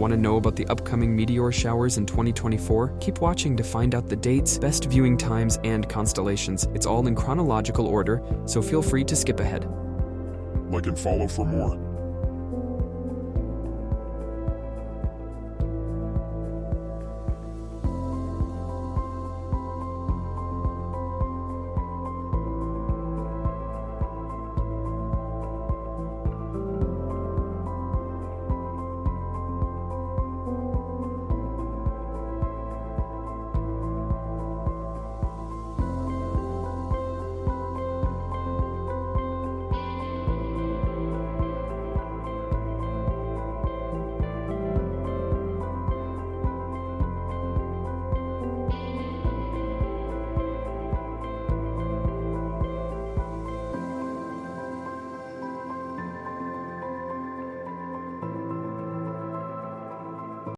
Want to know about the upcoming meteor showers in 2024? Keep watching to find out the dates, best viewing times, and constellations. It's all in chronological order, so feel free to skip ahead. Like and follow for more.